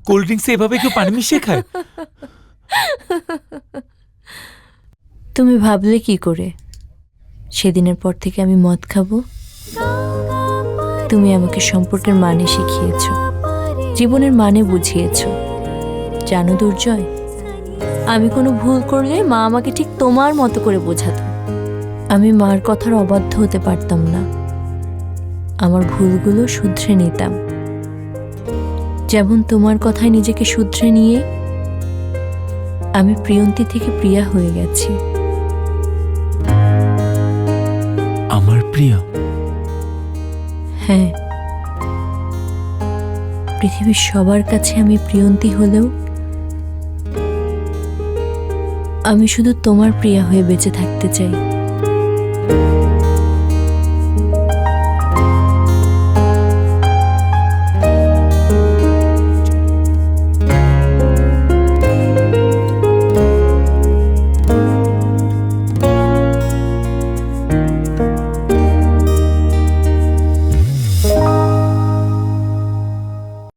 Cold ড্রিঙ্কসে এভাবে কেউ পানি মিশিয়ে খায়? তুমি ভাবলে কি করে সেদিনের পর থেকে আমি মদ খাবো? তুমি আমাকে সম্পর্কের মানে শিখিয়েছো, জীবনের মানে বুঝিয়েছো। জানো দুর্জয়, আমি কোনো ভুল করলে মা আমাকে ঠিক তোমার মতো করে বোঝাতো। আমি মার কথার অবাধ্য হতে পারতাম না, আমার ভুলগুলো শুধরে নিতাম। যেমন তোমার কথায় নিজেকে শুধরে নিয়ে আমি প্রিয়ন্তী থেকে প্রিয়া হয়ে গেছি। আমার প্রিয়া? হ্যাঁ, পৃথিবীর সবার কাছে আমি প্রিয়ন্তী হলেও আমি শুধু তোমার প্রিয়া হয়ে বেঁচে থাকতে চাই।